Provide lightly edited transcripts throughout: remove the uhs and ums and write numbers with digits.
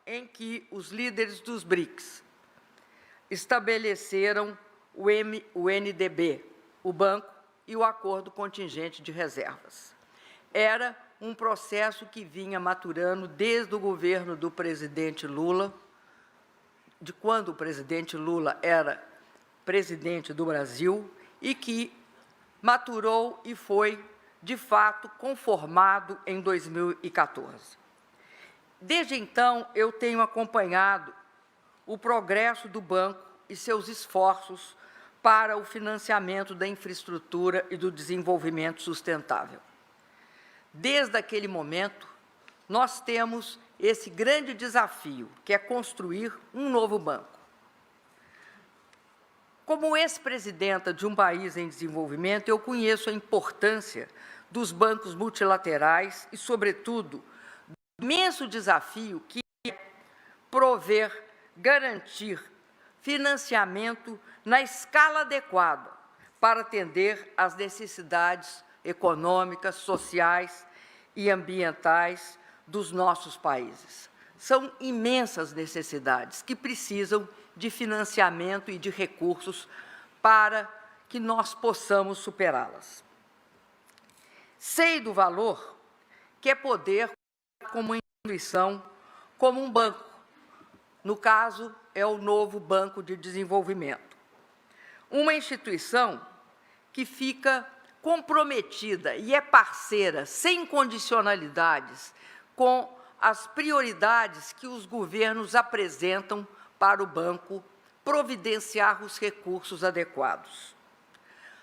em que os líderes dos BRICS estabeleceram o NDB, o banco, e o acordo contingente de reservas. Era um processo que vinha maturando desde o governo do presidente Lula, de quando o presidente Lula era presidente do Brasil, e que maturou e foi, de fato, conformado em 2014. Desde então, eu tenho acompanhado o progresso do banco e seus esforços para o financiamento da infraestrutura e do desenvolvimento sustentável. Desde aquele momento, nós temos esse grande desafio, que é construir um novo banco. Como ex-presidenta de um país em desenvolvimento, eu conheço a importância dos bancos multilaterais e, sobretudo, do imenso desafio que é prover, garantir financiamento na escala adequada para atender às necessidades econômicas, sociais e ambientais dos nossos países. São imensas necessidades que precisam de financiamento e de recursos para que nós possamos superá-las. Sei do valor que é poder como instituição, como um banco. No caso, é o novo Banco de Desenvolvimento. Uma instituição que fica comprometida e é parceira, sem condicionalidades, com as prioridades que os governos apresentam para o banco providenciar os recursos adequados.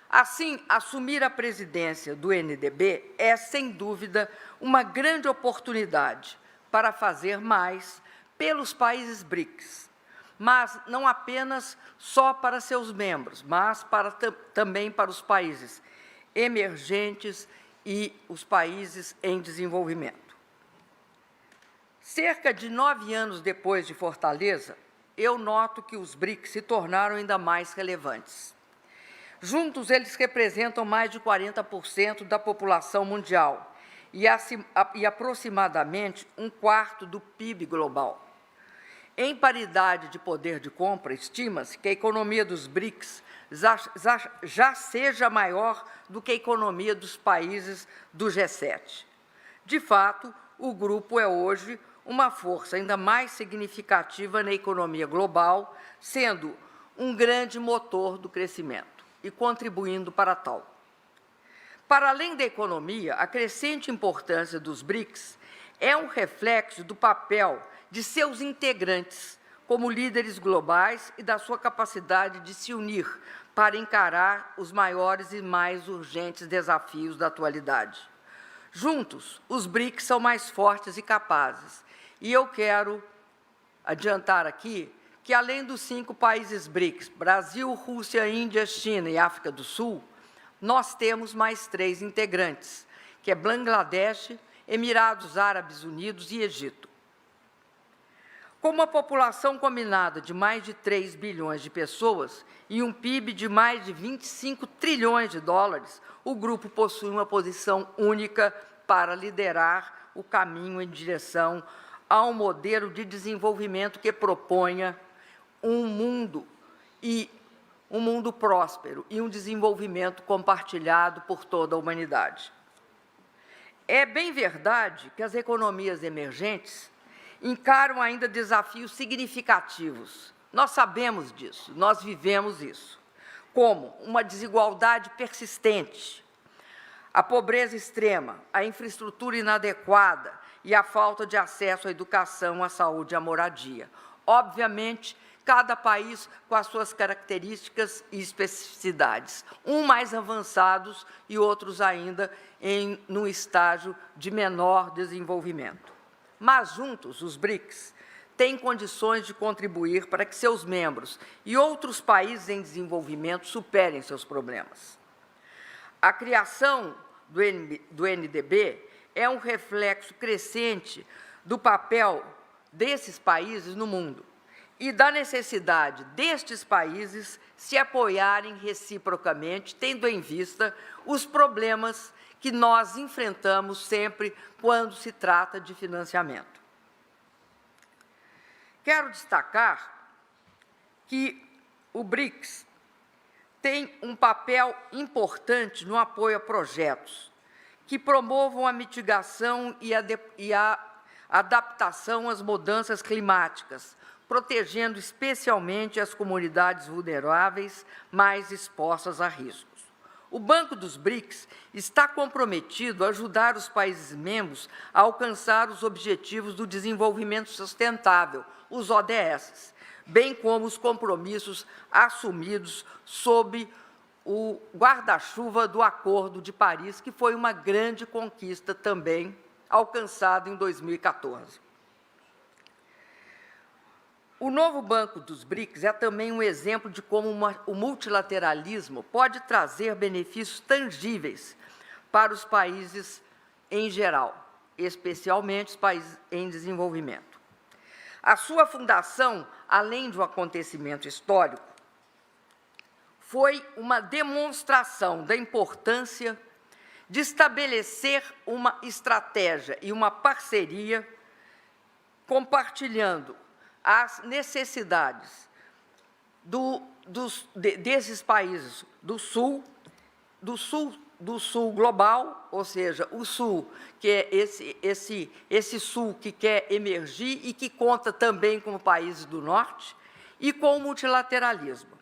Assim, assumir a presidência do NDB é, sem dúvida, uma grande oportunidade para fazer mais pelos países BRICS, mas não apenas só para seus membros, mas também para os países emergentes e os países em desenvolvimento. Cerca de 9 anos depois de Fortaleza, eu noto que os BRICS se tornaram ainda mais relevantes. Juntos, eles representam mais de 40% da população mundial e aproximadamente 1/4 do PIB global. Em paridade de poder de compra, estima-se que a economia dos BRICS já seja maior do que a economia dos países do G7. De fato, o grupo é hoje uma força ainda mais significativa na economia global, sendo um grande motor do crescimento e contribuindo para tal. Para além da economia, a crescente importância dos BRICS é um reflexo do papel de seus integrantes como líderes globais e da sua capacidade de se unir para encarar os maiores e mais urgentes desafios da atualidade. Juntos, os BRICS são mais fortes e capazes. E eu quero adiantar aqui que, além dos 5 países BRICS, Brasil, Rússia, Índia, China e África do Sul, nós temos mais 3 integrantes, que é Bangladesh, Emirados Árabes Unidos e Egito. Com uma população combinada de mais de 3 bilhões de pessoas e um PIB de mais de 25 trilhões de dólares, o grupo possui uma posição única para liderar o caminho em direção a um modelo de desenvolvimento que proponha um mundo próspero e um desenvolvimento compartilhado por toda a humanidade. É bem verdade que as economias emergentes encaram ainda desafios significativos. Nós sabemos disso, nós vivemos isso, como uma desigualdade persistente, a pobreza extrema, a infraestrutura inadequada e a falta de acesso à educação, à saúde e à moradia. Obviamente, cada país com as suas características e especificidades, uns mais avançados e outros ainda no estágio de menor desenvolvimento. Mas, juntos, os BRICS têm condições de contribuir para que seus membros e outros países em desenvolvimento superem seus problemas. A criação do NDB é um reflexo crescente do papel desses países no mundo e da necessidade destes países se apoiarem reciprocamente, tendo em vista os problemas que nós enfrentamos sempre quando se trata de financiamento. Quero destacar que o BRICS tem um papel importante no apoio a projetos que promovam a mitigação e a adaptação às mudanças climáticas, protegendo especialmente as comunidades vulneráveis mais expostas a riscos. O Banco dos BRICS está comprometido a ajudar os países membros a alcançar os Objetivos do Desenvolvimento Sustentável, os ODS, bem como os compromissos assumidos sob o guarda-chuva do Acordo de Paris, que foi uma grande conquista também alcançada em 2014. O novo Banco dos BRICS é também um exemplo de como o multilateralismo pode trazer benefícios tangíveis para os países em geral, especialmente os países em desenvolvimento. A sua fundação, além de um acontecimento histórico, foi uma demonstração da importância de estabelecer uma estratégia e uma parceria compartilhando as necessidades desses países do Sul global, ou seja, o Sul, que é esse Sul que quer emergir e que conta também com países do Norte, e com o multilateralismo.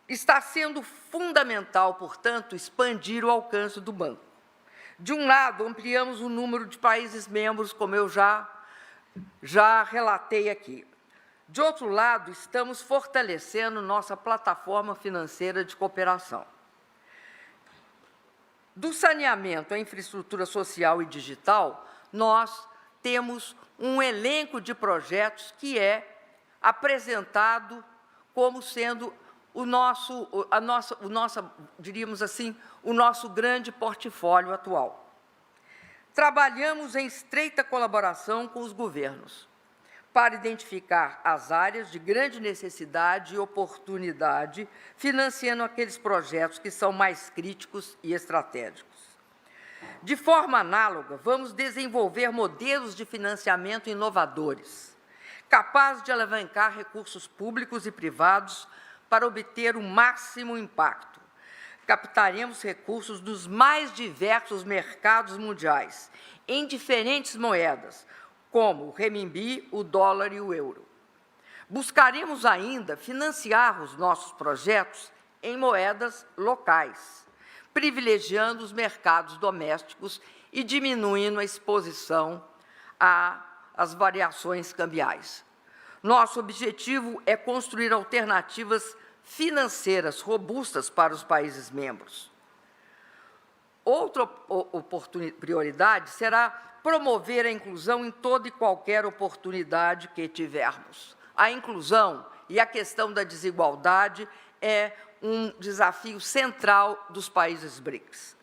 Está sendo fundamental, portanto, expandir o alcance do banco. De um lado, ampliamos o número de países membros, como eu já relatei aqui. De outro lado, estamos fortalecendo nossa plataforma financeira de cooperação. Do saneamento à infraestrutura social e digital, nós temos um elenco de projetos que é apresentado como sendo diríamos assim, o nosso grande portfólio atual. Trabalhamos em estreita colaboração com os governos para identificar as áreas de grande necessidade e oportunidade, financiando aqueles projetos que são mais críticos e estratégicos. De forma análoga, vamos desenvolver modelos de financiamento inovadores, capazes de alavancar recursos públicos e privados para obter o máximo impacto. Captaremos recursos dos mais diversos mercados mundiais, em diferentes moedas, como o renminbi, o dólar e o euro. Buscaremos ainda financiar os nossos projetos em moedas locais, privilegiando os mercados domésticos e diminuindo a exposição às variações cambiais. Nosso objetivo é construir alternativas financeiras robustas para os países membros. Outra prioridade será promover a inclusão em toda e qualquer oportunidade que tivermos. A inclusão e a questão da desigualdade é um desafio central dos países BRICS.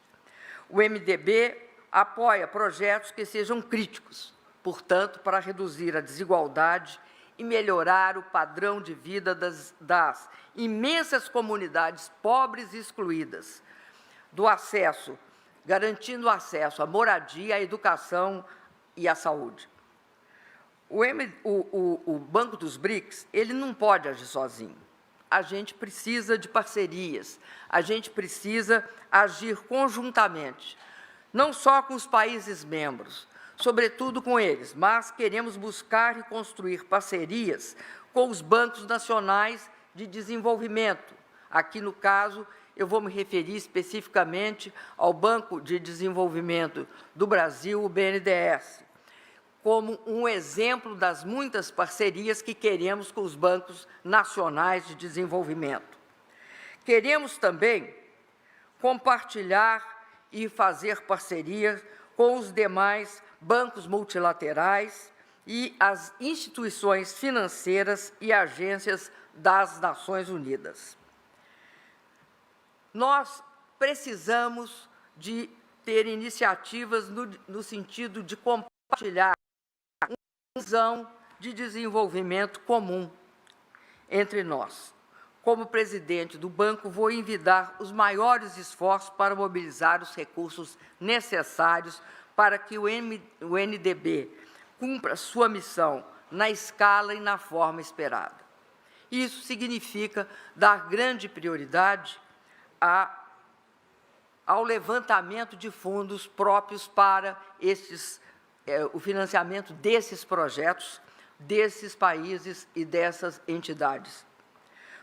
O MDB apoia projetos que sejam críticos, portanto, para reduzir a desigualdade e melhorar o padrão de vida das imensas comunidades pobres e excluídas, garantindo o acesso à moradia, à educação e à saúde. O Banco dos BRICS, ele não pode agir sozinho. A gente precisa de parcerias, a gente precisa agir conjuntamente, não só com os países membros, sobretudo com eles, mas queremos buscar e construir parcerias com os bancos nacionais de desenvolvimento. Aqui, no caso, eu vou me referir especificamente ao Banco de Desenvolvimento do Brasil, o BNDES, como um exemplo das muitas parcerias que queremos com os bancos nacionais de desenvolvimento. Queremos também compartilhar e fazer parcerias com os demais bancos multilaterais e as instituições financeiras e agências das Nações Unidas. Nós precisamos de ter iniciativas no sentido de compartilhar uma visão de desenvolvimento comum entre nós. Como presidente do banco, vou envidar os maiores esforços para mobilizar os recursos necessários para que o NDB cumpra sua missão na escala e na forma esperada. Isso significa dar grande prioridade ao levantamento de fundos próprios para o financiamento desses projetos, desses países e dessas entidades.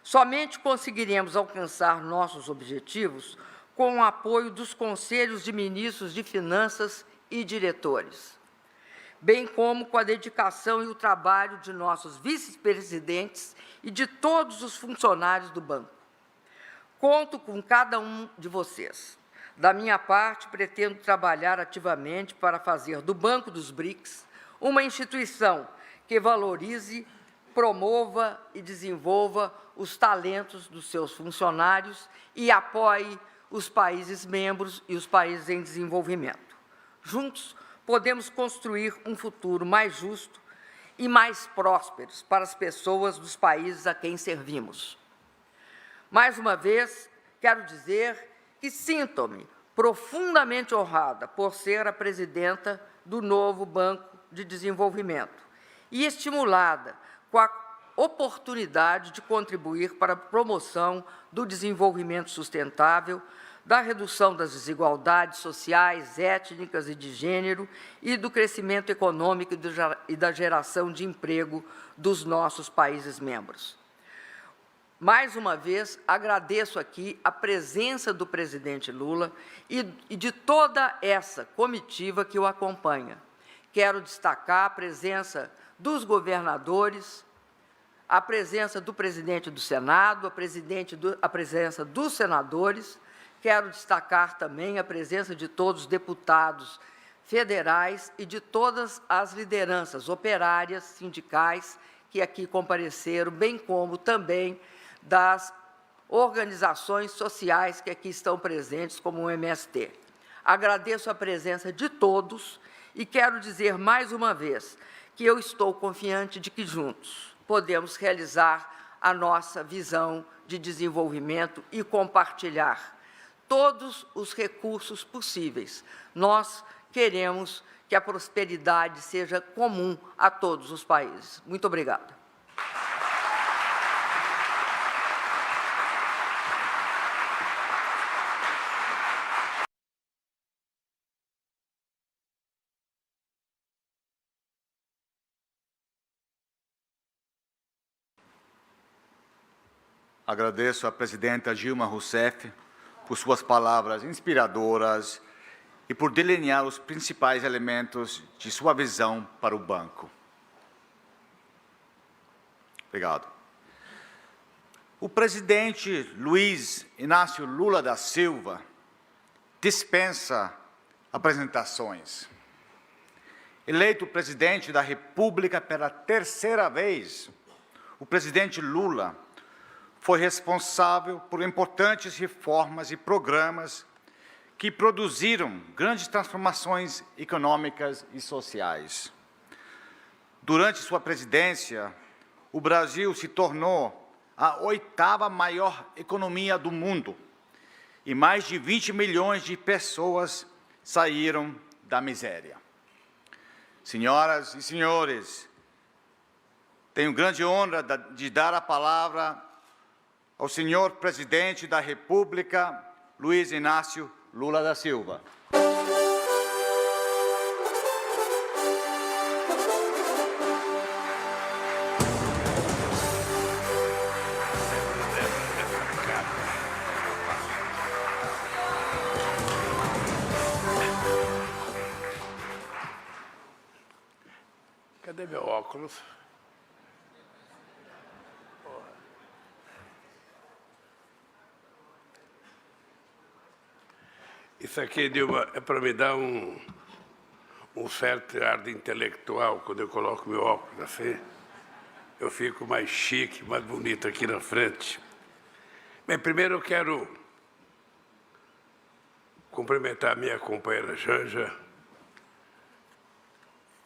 Somente conseguiremos alcançar nossos objetivos com o apoio dos Conselhos de Ministros de Finanças e diretores, bem como com a dedicação e o trabalho de nossos vice-presidentes e de todos os funcionários do banco. Conto com cada um de vocês. Da minha parte, pretendo trabalhar ativamente para fazer do Banco dos BRICS uma instituição que valorize, promova e desenvolva os talentos dos seus funcionários e apoie os países membros e os países em desenvolvimento. Juntos, podemos construir um futuro mais justo e mais próspero para as pessoas dos países a quem servimos. Mais uma vez, quero dizer que sinto-me profundamente honrada por ser a presidenta do novo Banco de Desenvolvimento e estimulada com a oportunidade de contribuir para a promoção do desenvolvimento sustentável, da redução das desigualdades sociais, étnicas e de gênero e do crescimento econômico e da geração de emprego dos nossos países membros. Mais uma vez, agradeço aqui a presença do presidente Lula e de toda essa comitiva que o acompanha. Quero destacar a presença dos governadores, a presença do presidente do Senado, a presença dos senadores. Quero destacar também a presença de todos os deputados federais e de todas as lideranças operárias, sindicais, que aqui compareceram, bem como também das organizações sociais que aqui estão presentes, como o MST. Agradeço a presença de todos e quero dizer mais uma vez que eu estou confiante de que juntos podemos realizar a nossa visão de desenvolvimento e compartilhar todos os recursos possíveis. Nós queremos que a prosperidade seja comum a todos os países. Muito obrigada. Agradeço à presidenta Dilma Rousseff por suas palavras inspiradoras e por delinear os principais elementos de sua visão para o banco. Obrigado. O presidente Luiz Inácio Lula da Silva dispensa apresentações. Eleito presidente da República pela terceira vez, o presidente Lula foi responsável por importantes reformas e programas que produziram grandes transformações econômicas e sociais. Durante sua presidência, o Brasil se tornou a 8ª maior economia do mundo e mais de 20 milhões de pessoas saíram da miséria. Senhoras e senhores, tenho grande honra de dar a palavra ao senhor presidente da República, Luiz Inácio Lula da Silva. Cadê meu óculos? Isso aqui, Dilma, é para me dar um certo ar de intelectual. Quando eu coloco meu óculos assim, eu fico mais chique, mais bonito aqui na frente. Bem, primeiro eu quero cumprimentar a minha companheira Janja.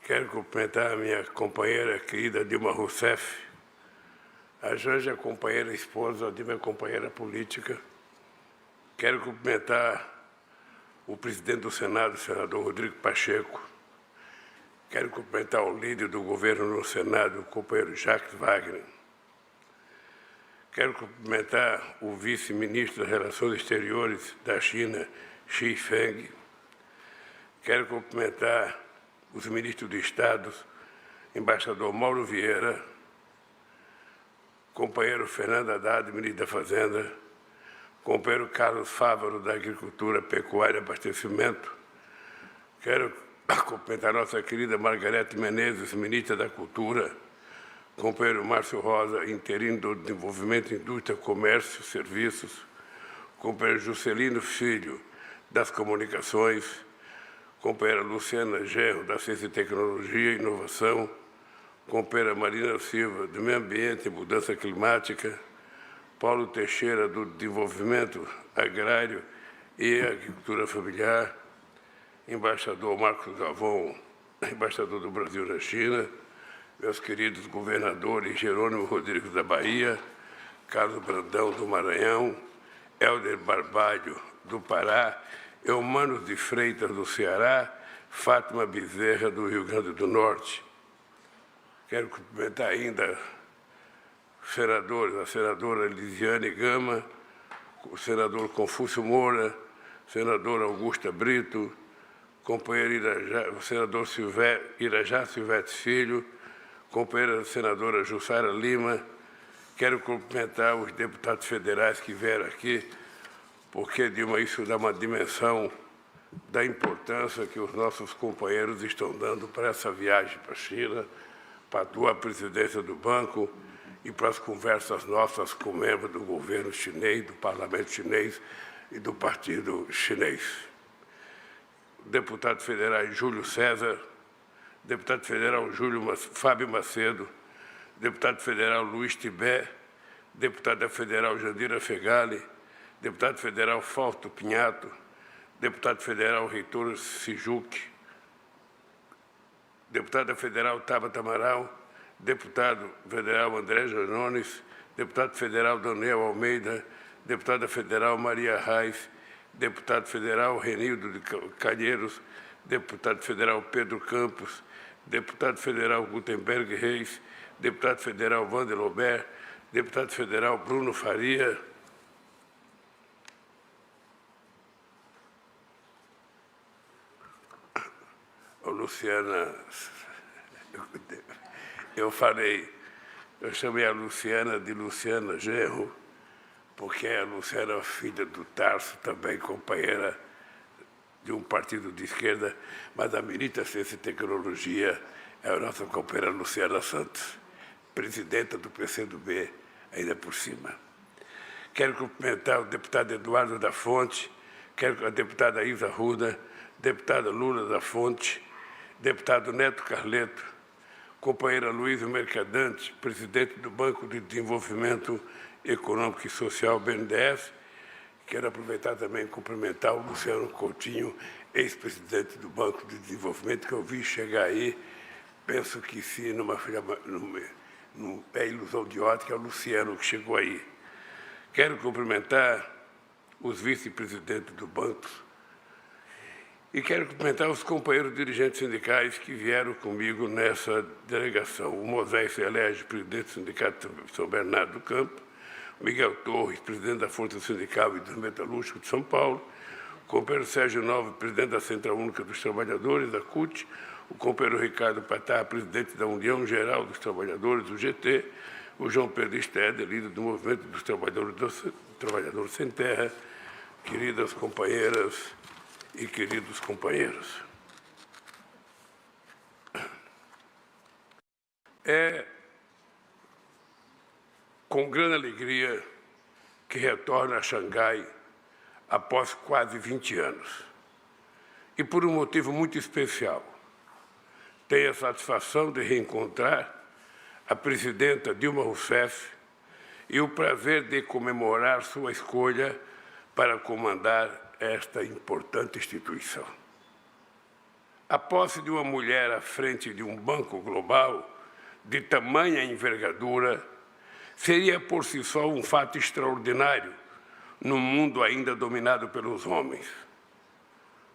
Quero cumprimentar a minha companheira querida Dilma Rousseff. A Janja é companheira esposa de minha companheira política. Quero cumprimentar o presidente do Senado, o senador Rodrigo Pacheco. Quero cumprimentar o líder do governo no Senado, o companheiro Jacques Wagner. Quero cumprimentar o vice-ministro das Relações Exteriores da China, Xi Feng. Quero cumprimentar os ministros de Estado, embaixador Mauro Vieira, companheiro Fernando Haddad, ministro da Fazenda, companheiro Carlos Fávaro, da Agricultura, Pecuária e Abastecimento. Quero cumprimentar a nossa querida Margarete Menezes, ministra da Cultura, companheiro Márcio Rosa, interino do Desenvolvimento, Indústria, Comércio e Serviços, companheiro Juscelino Filho, das Comunicações, companheira Luciana Gerro, da Ciência e Tecnologia e Inovação, companheira Marina Silva, do Meio Ambiente e Mudança Climática, Paulo Teixeira, do Desenvolvimento Agrário e Agricultura Familiar, embaixador Marcos Galvão, embaixador do Brasil na China, meus queridos governadores Jerônimo Rodrigues da Bahia, Carlos Brandão do Maranhão, Helder Barbalho do Pará, Eumanos de Freitas do Ceará, Fátima Bezerra do Rio Grande do Norte. Quero cumprimentar ainda os senadores, a senadora Lisiane Gama, o senador Confúcio Moura, senadora Augusta Brito, companheiro Irajá, o senador Irajá Silvete Filho, companheira senadora Jussara Lima. Quero cumprimentar os deputados federais que vieram aqui, porque isso dá uma dimensão da importância que os nossos companheiros estão dando para essa viagem para a China, para a tua presidência do banco e para as conversas nossas com membros do governo chinês, do parlamento chinês e do partido chinês. Deputado federal Júlio César, deputado federal Fábio Macedo, deputado federal Luiz Tibé, deputada federal Jandira Fegali, deputado federal Fausto Pinhato, deputado federal Reitor Sijuk, deputada federal Tabata Amaral, deputado federal André Janones, deputado federal Daniel Almeida, deputada federal Maria Reis, deputado federal Renildo de Calheiros, deputado federal Pedro Campos, deputado federal Gutenberg Reis, deputado federal Wander Lobert, deputado federal Bruno Faria, Luciana, eu chamei a Luciana de Luciana Gerro, porque a Luciana é filha do Tarso, também companheira de um partido de esquerda, mas a ministra da Ciência e Tecnologia é a nossa companheira Luciana Santos, presidenta do PCdoB, ainda por cima. Quero cumprimentar o deputado Eduardo da Fonte, quero a deputada Isa Ruda, deputada Lula da Fonte, deputado Neto Carleto, companheira Luísa Mercadante, presidente do Banco de Desenvolvimento Econômico e Social, BNDES. Quero aproveitar também e cumprimentar o Luciano Coutinho, ex-presidente do Banco de Desenvolvimento, que eu vi chegar aí. Penso que se não é ilusão de ótica, é o Luciano que chegou aí. Quero cumprimentar os vice-presidentes do banco e quero cumprimentar os companheiros dirigentes sindicais que vieram comigo nessa delegação. O Moisés Celeste, presidente do Sindicato de São Bernardo do Campo, Miguel Torres, presidente da Força Sindical e dos Metalúrgicos de São Paulo, o companheiro Sérgio Novo, presidente da Central Única dos Trabalhadores, da CUT, o companheiro Ricardo Patá, presidente da União Geral dos Trabalhadores, do GT, o João Pedro Steder, líder do Movimento dos Trabalhadores Sem Terra, queridas companheiras e queridos companheiros. É com grande alegria que retorno a Xangai após quase 20 anos. E por um motivo muito especial. Tenho a satisfação de reencontrar a presidenta Dilma Rousseff e o prazer de comemorar sua escolha para comandar esta importante instituição. A posse de uma mulher à frente de um banco global de tamanha envergadura seria por si só um fato extraordinário num mundo ainda dominado pelos homens.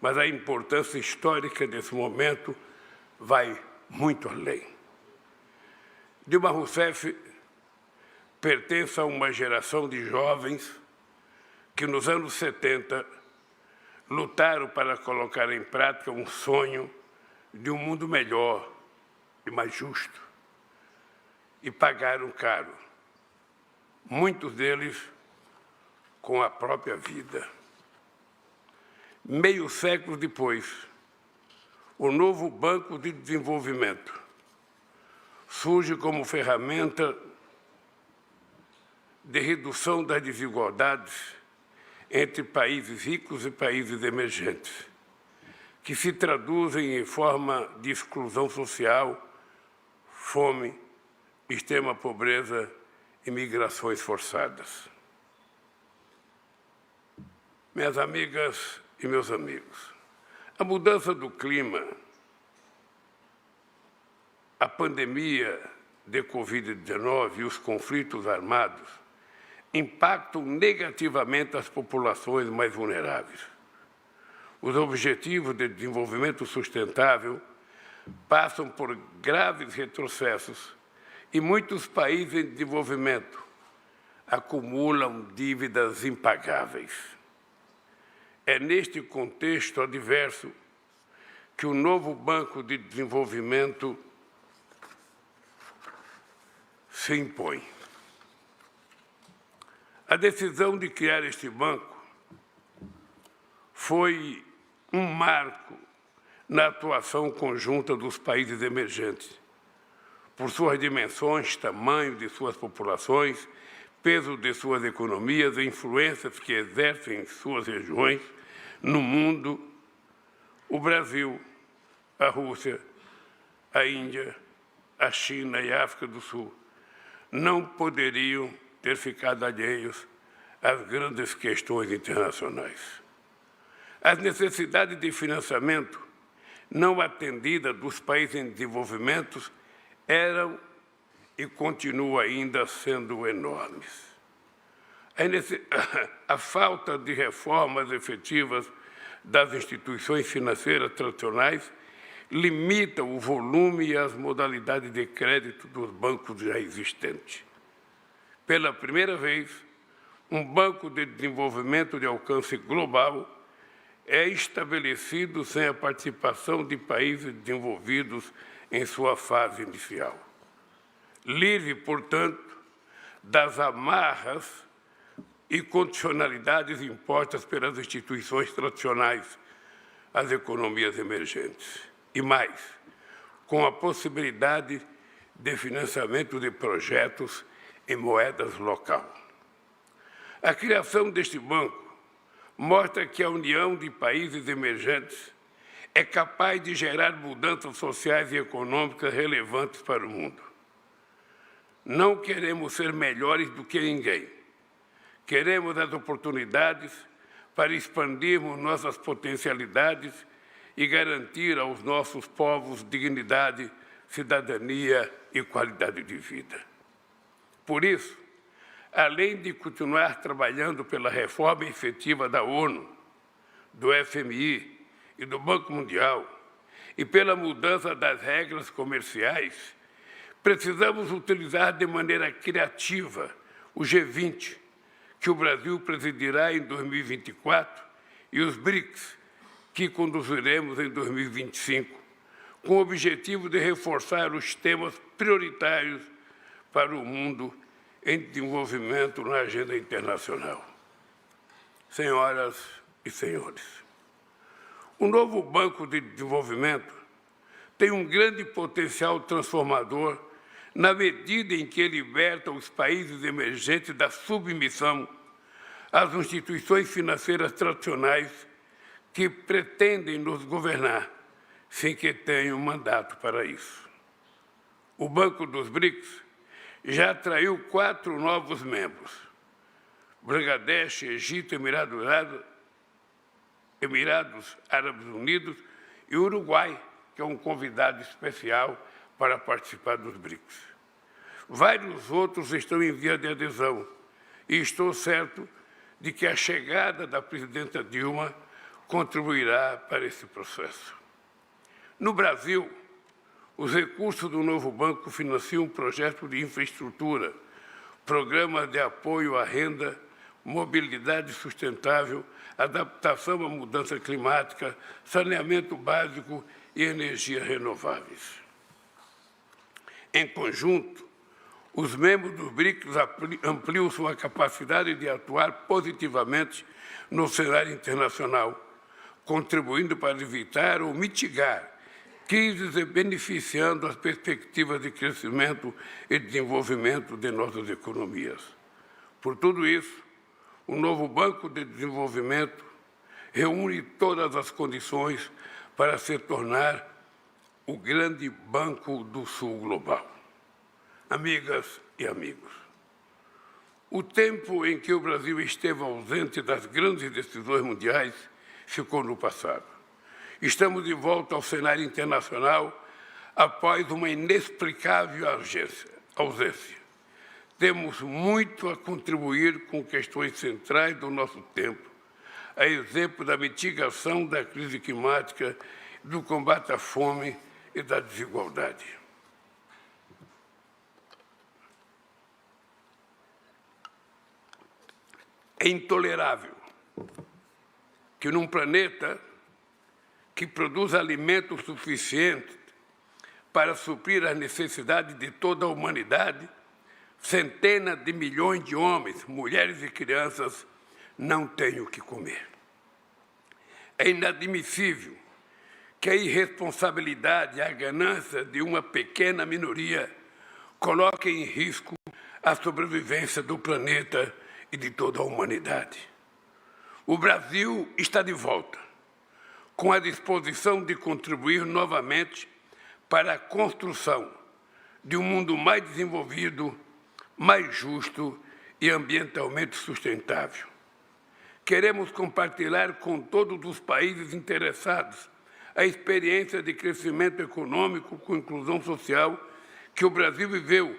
Mas a importância histórica desse momento vai muito além. Dilma Rousseff pertence a uma geração de jovens que, nos anos 70, lutaram para colocar em prática um sonho de um mundo melhor e mais justo, e pagaram caro, muitos deles com a própria vida. Meio século depois, o novo Banco de Desenvolvimento surge como ferramenta de redução das desigualdades entre países ricos e países emergentes, que se traduzem em forma de exclusão social, fome, extrema pobreza e migrações forçadas. Minhas amigas e meus amigos, a mudança do clima, a pandemia de Covid-19 e os conflitos armados impactam negativamente as populações mais vulneráveis. Os Objetivos de Desenvolvimento Sustentável passam por graves retrocessos e muitos países em desenvolvimento acumulam dívidas impagáveis. É neste contexto adverso que o novo Banco de Desenvolvimento se impõe. A decisão de criar este banco foi um marco na atuação conjunta dos países emergentes, por suas dimensões, tamanho de suas populações, peso de suas economias e influências que exercem em suas regiões no mundo. O Brasil, a Rússia, a Índia, a China e a África do Sul não poderiam ter ficado alheios às grandes questões internacionais. As necessidades de financiamento não atendidas dos países em desenvolvimento eram e continuam ainda sendo enormes. A falta de reformas efetivas das instituições financeiras tradicionais limita o volume e as modalidades de crédito dos bancos já existentes. Pela primeira vez, um banco de desenvolvimento de alcance global é estabelecido sem a participação de países desenvolvidos em sua fase inicial. Livre, portanto, das amarras e condicionalidades impostas pelas instituições tradicionais às economias emergentes. E mais, com a possibilidade de financiamento de projetos em moedas local. A criação deste banco mostra que a união de países emergentes é capaz de gerar mudanças sociais e econômicas relevantes para o mundo. Não queremos ser melhores do que ninguém. Queremos as oportunidades para expandirmos nossas potencialidades e garantir aos nossos povos dignidade, cidadania e qualidade de vida. Por isso, além de continuar trabalhando pela reforma efetiva da ONU, do FMI e do Banco Mundial e pela mudança das regras comerciais, precisamos utilizar de maneira criativa o G20, que o Brasil presidirá em 2024, e os BRICS, que conduziremos em 2025, com o objetivo de reforçar os temas prioritários para o mundo em desenvolvimento na agenda internacional. Senhoras e senhores, o novo Banco de Desenvolvimento tem um grande potencial transformador na medida em que liberta os países emergentes da submissão às instituições financeiras tradicionais que pretendem nos governar sem que tenham mandato para isso. O Banco dos BRICS já atraiu 4 novos membros: Bangladesh, Egito, Emirados Árabes Unidos e Uruguai, que é um convidado especial para participar dos BRICS. Vários outros estão em via de adesão e estou certo de que a chegada da presidenta Dilma contribuirá para esse processo. No Brasil, Os recursos do novo banco financiam projetos de infraestrutura, programas de apoio à renda, mobilidade sustentável, adaptação à mudança climática, saneamento básico e energias renováveis. Em conjunto, os membros dos BRICS ampliam sua capacidade de atuar positivamente no cenário internacional, contribuindo para evitar ou mitigar crises e beneficiando as perspectivas de crescimento e desenvolvimento de nossas economias. Por tudo isso, o novo Banco de Desenvolvimento reúne todas as condições para se tornar o grande Banco do Sul global. Amigas e amigos, o tempo em que o Brasil esteve ausente das grandes decisões mundiais ficou no passado. Estamos de volta ao cenário internacional após uma inexplicável ausência. Temos muito a contribuir com questões centrais do nosso tempo, a exemplo da mitigação da crise climática, do combate à fome e da desigualdade. É intolerável que num planeta que produz alimento suficiente para suprir as necessidades de toda a humanidade, centenas de milhões de homens, mulheres e crianças não tenham o que comer. É inadmissível que a irresponsabilidade e a ganância de uma pequena minoria coloquem em risco a sobrevivência do planeta e de toda a humanidade. O Brasil está de volta, com a disposição de contribuir novamente para a construção de um mundo mais desenvolvido, mais justo e ambientalmente sustentável. Queremos compartilhar com todos os países interessados a experiência de crescimento econômico com inclusão social que o Brasil viveu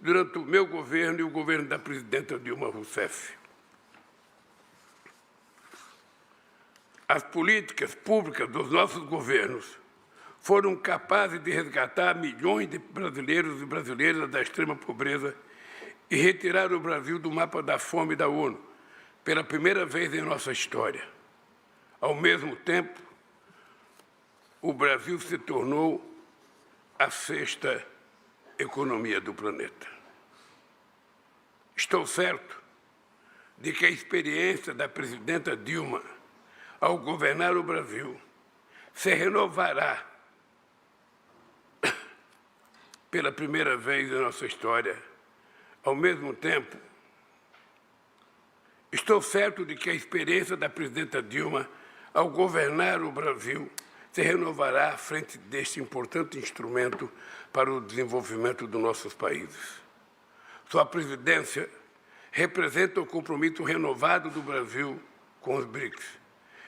durante o meu governo e o governo da presidenta Dilma Rousseff. As políticas públicas dos nossos governos foram capazes de resgatar milhões de brasileiros e brasileiras da extrema pobreza e retirar o Brasil do mapa da fome da ONU, pela primeira vez em nossa história. Ao mesmo tempo, o Brasil se tornou a sexta economia do planeta. Estou certo de que a experiência da presidenta Dilma ao governar o Brasil se renovará pela primeira vez em nossa história. Ao mesmo tempo, estou certo de que a experiência da presidenta Dilma ao governar o Brasil se renovará à frente deste importante instrumento para o desenvolvimento dos nossos países. Sua presidência representa o compromisso renovado do Brasil com os BRICS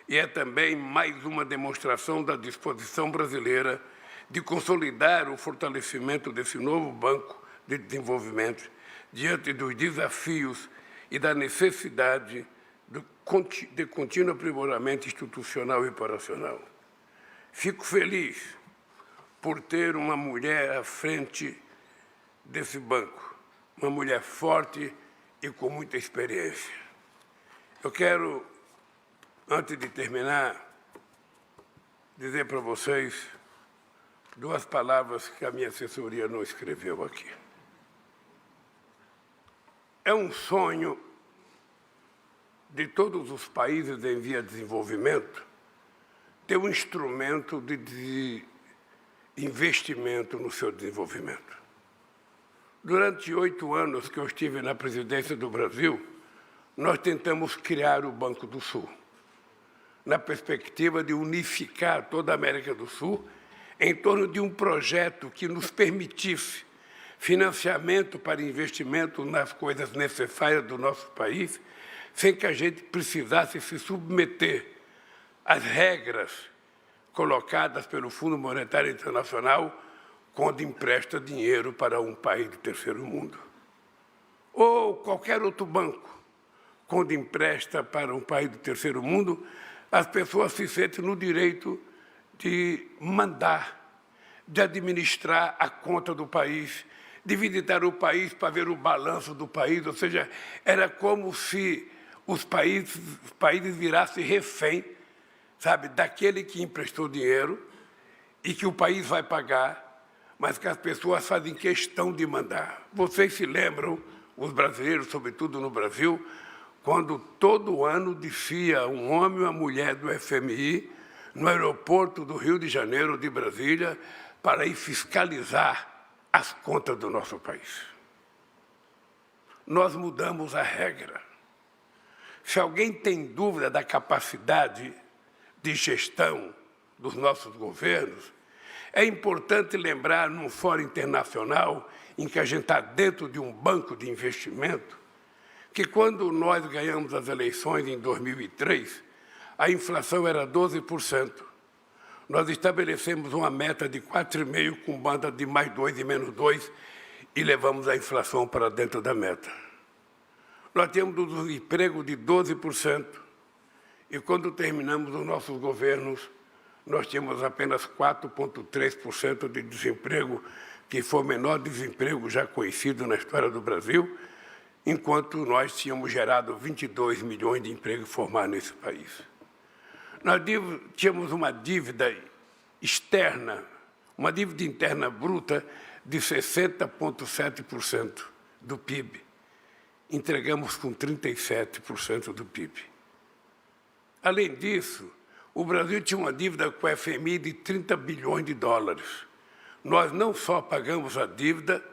e é também mais uma demonstração da disposição brasileira de consolidar o fortalecimento desse novo Banco de Desenvolvimento diante dos desafios e da necessidade de contínuo aprimoramento institucional e operacional. Fico feliz por ter uma mulher à frente desse banco, uma mulher forte e com muita experiência. Eu quero, antes de terminar, dizer para vocês duas palavras que a minha assessoria não escreveu aqui. É um sonho de todos os países em via de desenvolvimento ter um instrumento de investimento no seu desenvolvimento. Durante 8 anos que eu estive na presidência do Brasil, nós tentamos criar o Banco do Sul, na perspectiva de unificar toda a América do Sul em torno de um projeto que nos permitisse financiamento para investimento nas coisas necessárias do nosso país, sem que a gente precisasse se submeter às regras colocadas pelo Fundo Monetário Internacional quando empresta dinheiro para um país do terceiro mundo. Ou qualquer outro banco, quando empresta para um país do terceiro mundo, as pessoas se sentem no direito de mandar, de administrar a conta do país, de visitar o país para ver o balanço do país, ou seja, era como se os países virassem refém, sabe, daquele que emprestou dinheiro e que o país vai pagar, mas que as pessoas fazem questão de mandar. Vocês se lembram, os brasileiros, sobretudo no Brasil, quando todo ano descia um homem e uma mulher do FMI no aeroporto do Rio de Janeiro, de Brasília, para ir fiscalizar as contas do nosso país. Nós mudamos a regra. Se alguém tem dúvida da capacidade de gestão dos nossos governos, é importante lembrar, num fórum internacional, em que a gente está dentro de um banco de investimento, que quando nós ganhamos as eleições em 2003, a inflação era 12%. Nós estabelecemos uma meta de 4,5% com banda de mais 2 e menos 2 e levamos a inflação para dentro da meta. Nós temos um desemprego de 12% e quando terminamos os nossos governos, nós tínhamos apenas 4,3% de desemprego, que foi o menor desemprego já conhecido na história do Brasil, enquanto nós tínhamos gerado 22 milhões de empregos formados nesse país. Nós tínhamos uma dívida externa, uma dívida interna bruta de 60,7% do PIB. Entregamos com 37% do PIB. Além disso, o Brasil tinha uma dívida com o FMI de 30 bilhões de dólares. Nós não só pagamos a dívida,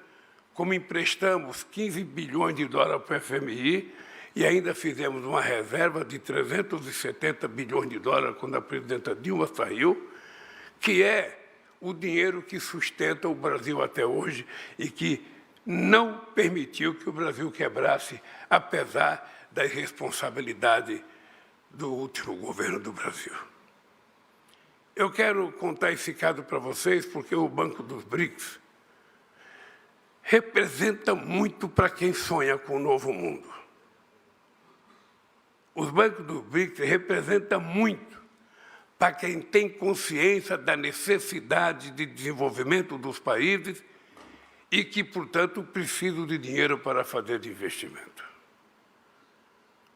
como emprestamos 15 bilhões de dólares para o FMI e ainda fizemos uma reserva de 370 bilhões de dólares quando a presidenta Dilma saiu, que é o dinheiro que sustenta o Brasil até hoje e que não permitiu que o Brasil quebrasse, apesar da irresponsabilidade do último governo do Brasil. Eu quero contar esse caso para vocês porque o Banco dos BRICS representa muito para quem sonha com o novo mundo. Os bancos dos BRICS representam muito para quem tem consciência da necessidade de desenvolvimento dos países e que, portanto, precisam de dinheiro para fazer de investimento.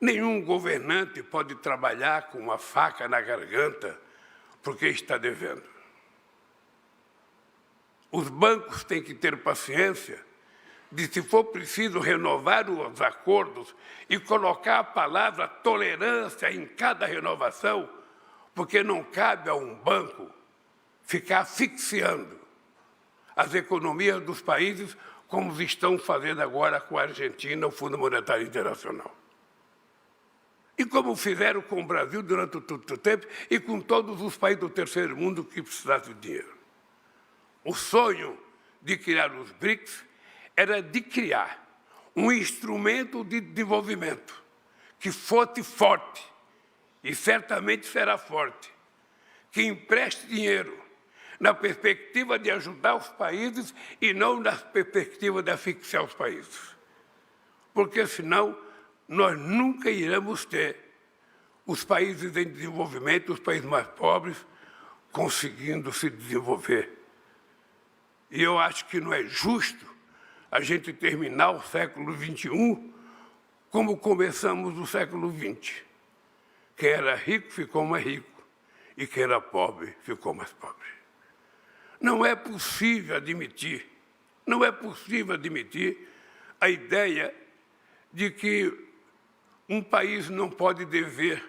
Nenhum governante pode trabalhar com uma faca na garganta porque está devendo. Os bancos têm que ter paciência de, se for preciso, renovar os acordos e colocar a palavra tolerância em cada renovação, porque não cabe a um banco ficar asfixiando as economias dos países como estão fazendo agora com a Argentina, o Fundo Monetário Internacional. E como fizeram com o Brasil durante todo o tempo e com todos os países do terceiro mundo que precisassem de dinheiro. O sonho de criar os BRICS era de criar um instrumento de desenvolvimento que fosse forte, e certamente será forte, que empreste dinheiro na perspectiva de ajudar os países e não na perspectiva de asfixiar os países. Porque, senão, nós nunca iremos ter os países em desenvolvimento, os países mais pobres, conseguindo se desenvolver. E eu acho que não é justo a gente terminar o século XXI como começamos o século XX. Quem era rico ficou mais rico e quem era pobre ficou mais pobre. Não é possível admitir a ideia de que um país não pode dever.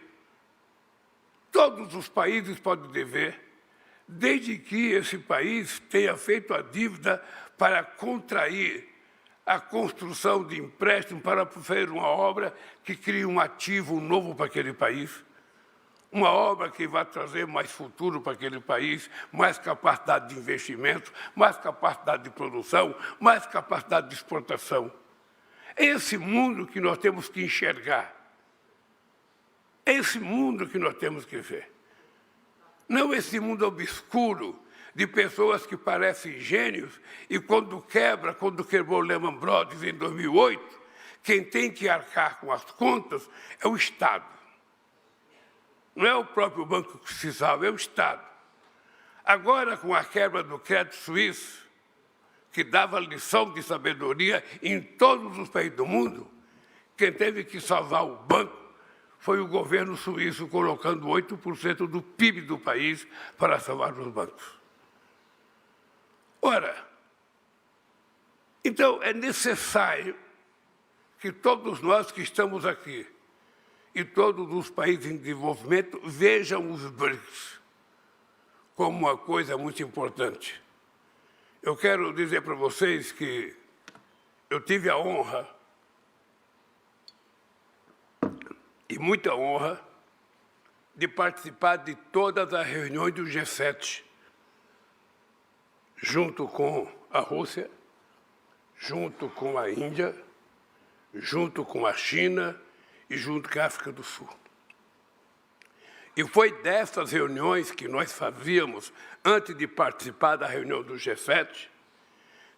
Todos os países podem dever, desde que esse país tenha feito a dívida para contrair a construção de empréstimo para fazer uma obra que crie um ativo novo para aquele país, uma obra que vai trazer mais futuro para aquele país, mais capacidade de investimento, mais capacidade de produção, mais capacidade de exportação. É esse mundo que nós temos que enxergar. É esse mundo que nós temos que ver. Não esse mundo obscuro de pessoas que parecem gênios e quando quebrou Lehman Brothers em 2008, quem tem que arcar com as contas é o Estado. Não é o próprio banco que se salva, é o Estado. Agora, com a quebra do crédito suíço, que dava lição de sabedoria em todos os países do mundo, quem teve que salvar o banco foi o governo suíço, colocando 8% do PIB do país para salvar os bancos. Ora, então é necessário que todos nós que estamos aqui e todos os países em desenvolvimento vejam os BRICS como uma coisa muito importante. Eu quero dizer para vocês que eu tive a honra, e muita honra, de participar de todas as reuniões do G7, junto com a Rússia, junto com a Índia, junto com a China e junto com a África do Sul. E foi dessas reuniões que nós fazíamos, antes de participar da reunião do G7,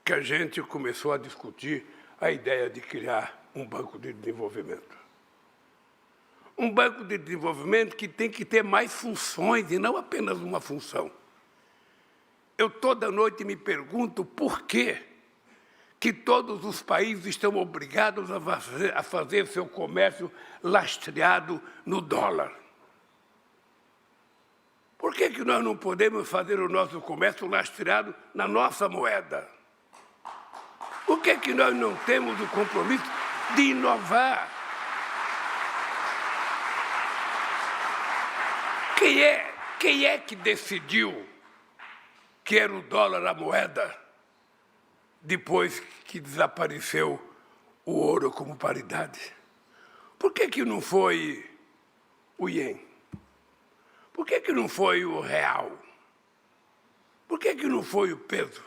que a gente começou a discutir a ideia de criar um banco de desenvolvimento. Um banco de desenvolvimento que tem que ter mais funções e não apenas uma função. Eu toda noite me pergunto por que todos os países estão obrigados a fazer seu comércio lastreado no dólar. Por que nós não podemos fazer o nosso comércio lastreado na nossa moeda? Por que nós não temos o compromisso de inovar? Quem é que decidiu que era o dólar a moeda depois que desapareceu o ouro como paridade? Por que não foi o iene? Por que não foi o real? Por que não foi o peso?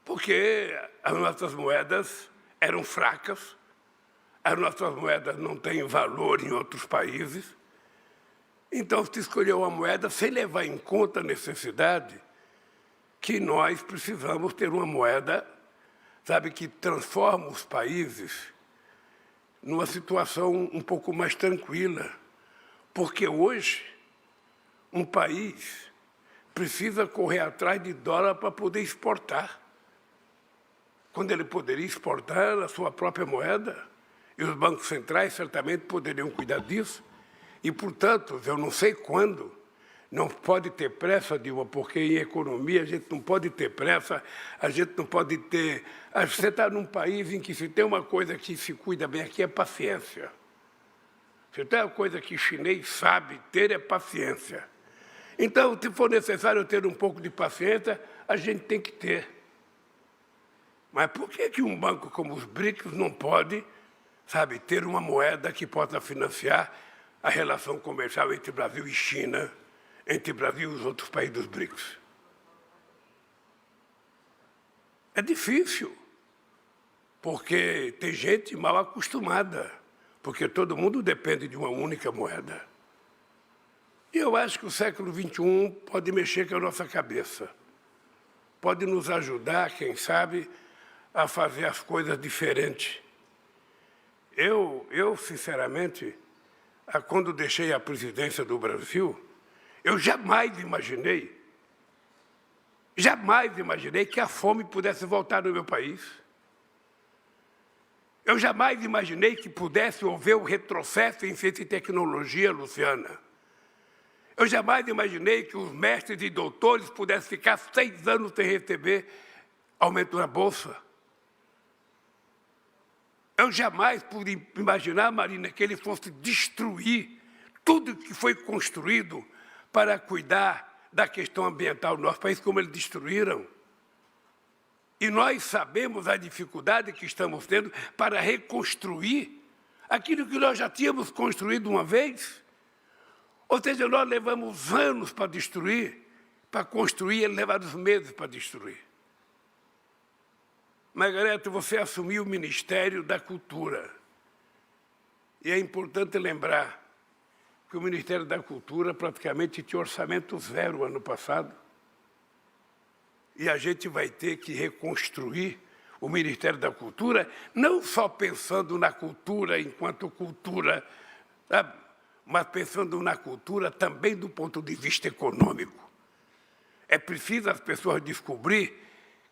Porque as nossas moedas eram fracas, as nossas moedas não têm valor em outros países. Então, se escolheu uma moeda sem levar em conta a necessidade que nós precisamos ter uma moeda, sabe, que transforma os países numa situação um pouco mais tranquila. Porque hoje, um país precisa correr atrás de dólar para poder exportar, quando ele poderia exportar a sua própria moeda, e os bancos centrais certamente poderiam cuidar disso. E, portanto, eu não sei quando, não pode ter pressa, Dilma, porque em economia a gente não pode ter pressa, a gente não pode ter... Você está num país em que se tem uma coisa que se cuida bem aqui é paciência. Se tem uma coisa que o chinês sabe ter é paciência. Então, se for necessário ter um pouco de paciência, a gente tem que ter. Mas por que um banco como os BRICS não pode, sabe, ter uma moeda que possa financiar a relação comercial entre Brasil e China, entre Brasil e os outros países dos BRICS? É difícil, porque tem gente mal acostumada, porque todo mundo depende de uma única moeda. E eu acho que o século XXI pode mexer com a nossa cabeça, pode nos ajudar, quem sabe, a fazer as coisas diferentes. Eu sinceramente, quando deixei a presidência do Brasil, eu jamais imaginei que a fome pudesse voltar no meu país. Eu jamais imaginei que pudesse haver o retrocesso em ciência e tecnologia, Luciana. Eu jamais imaginei que os mestres e doutores pudessem ficar 6 anos sem receber aumento na Bolsa. Eu jamais pude imaginar, Marina, que ele fosse destruir tudo que foi construído para cuidar da questão ambiental do nosso país, como eles destruíram. E nós sabemos a dificuldade que estamos tendo para reconstruir aquilo que nós já tínhamos construído uma vez. Ou seja, nós levamos anos para destruir, para construir, e levamos meses para destruir. Margareta, você assumiu o Ministério da Cultura. E é importante lembrar que o Ministério da Cultura praticamente tinha orçamento zero ano passado. E a gente vai ter que reconstruir o Ministério da Cultura, não só pensando na cultura enquanto cultura, sabe? mas pensando na cultura também do ponto de vista econômico. É preciso as pessoas descobrir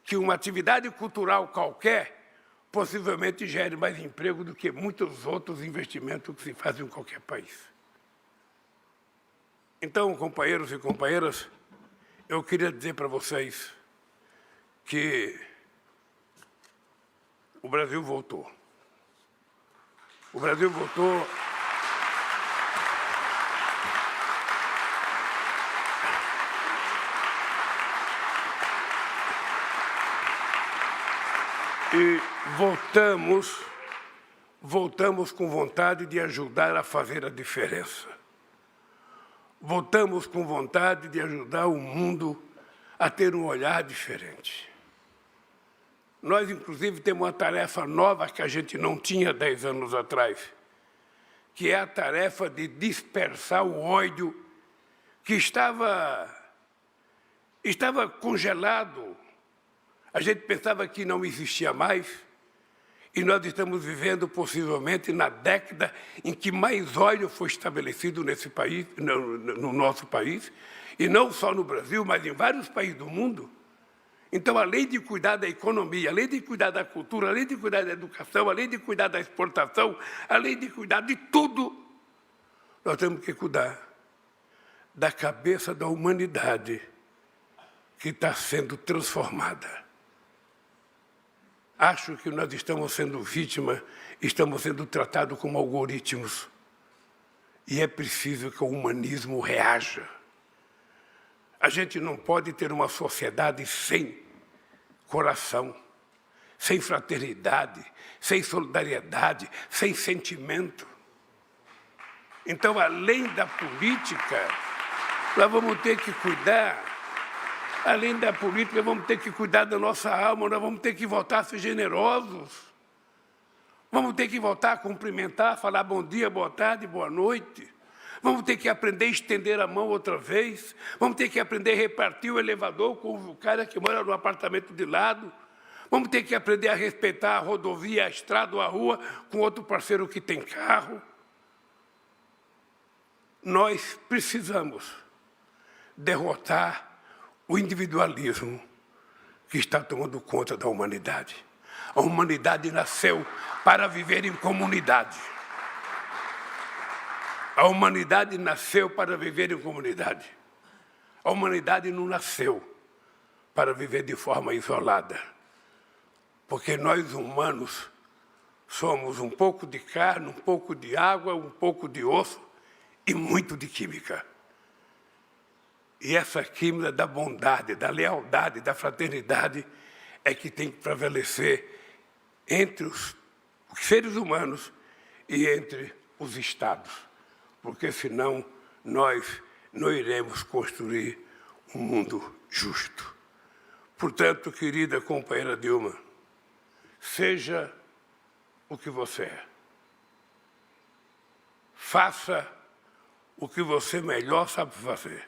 que uma atividade cultural qualquer possivelmente gere mais emprego do que muitos outros investimentos que se fazem em qualquer país. Então, companheiros e companheiras, eu queria dizer para vocês que o Brasil voltou. O Brasil voltou. E voltamos com vontade de ajudar a fazer a diferença. Voltamos com vontade de ajudar o mundo a ter um olhar diferente. Nós, inclusive, temos uma tarefa nova que a gente não tinha 10 anos atrás, que é a tarefa de dispersar o ódio que estava congelado. A gente pensava que não existia mais, e nós estamos vivendo, possivelmente, na década em que mais ódio foi estabelecido nesse país, no nosso país, e não só no Brasil, mas em vários países do mundo. Então, além de cuidar da economia, além de cuidar da cultura, além de cuidar da educação, além de cuidar da exportação, além de cuidar de tudo, nós temos que cuidar da cabeça da humanidade que está sendo transformada. Acho que nós estamos sendo vítimas, estamos sendo tratados como algoritmos. E é preciso que o humanismo reaja. A gente não pode ter uma sociedade sem coração, sem fraternidade, sem solidariedade, sem sentimento. Então, além da política, nós vamos ter que cuidar. Além da política, vamos ter que cuidar da nossa alma, nós vamos ter que voltar a ser generosos. Vamos ter que voltar a cumprimentar, falar bom dia, boa tarde, boa noite. Vamos ter que aprender a estender a mão outra vez. Vamos ter que aprender a repartir o elevador com o cara que mora no apartamento de lado. Vamos ter que aprender a respeitar a rodovia, a estrada ou a rua com outro parceiro que tem carro. Nós precisamos derrotar o individualismo que está tomando conta da humanidade. A humanidade nasceu para viver em comunidade. A humanidade nasceu para viver em comunidade. A humanidade não nasceu para viver de forma isolada. Porque nós, humanos, somos um pouco de carne, um pouco de água, um pouco de osso e muito de química. E essa química da bondade, da lealdade, da fraternidade é que tem que prevalecer entre os seres humanos e entre os Estados, porque senão nós não iremos construir um mundo justo. Portanto, querida companheira Dilma, seja o que você é. Faça o que você melhor sabe fazer.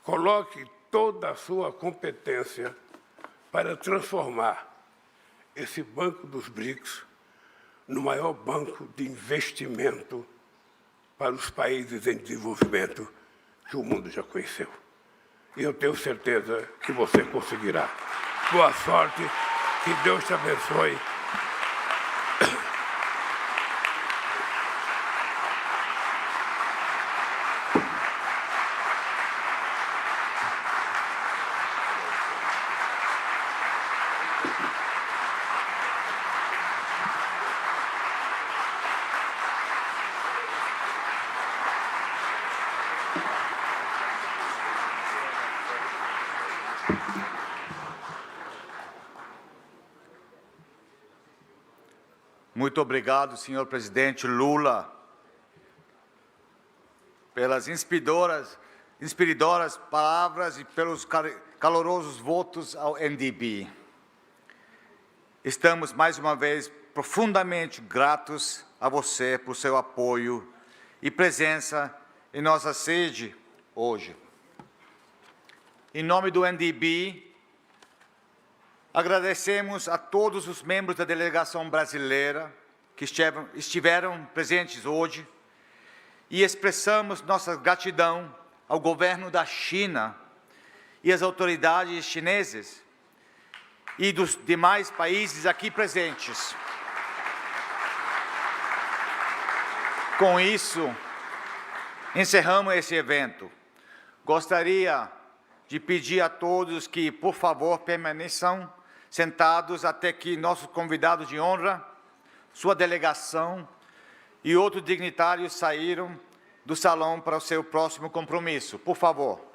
Coloque toda a sua competência para transformar esse Banco dos BRICS no maior banco de investimento para os países em desenvolvimento que o mundo já conheceu. E eu tenho certeza que você conseguirá. Boa sorte, que Deus te abençoe. Muito obrigado, senhor presidente Lula, pelas inspiradoras palavras e pelos calorosos votos ao NDB. Estamos, mais uma vez, profundamente gratos a você por seu apoio e presença em nossa sede hoje. Em nome do NDB, agradecemos a todos os membros da delegação brasileira que estiveram presentes hoje e expressamos nossa gratidão ao governo da China e às autoridades chinesas e dos demais países aqui presentes. Com isso, encerramos esse evento. Gostaria de pedir a todos que, por favor, permaneçam sentados até que nosso convidado de honra, sua delegação e outros dignitários saíram do salão para o seu próximo compromisso. Por favor.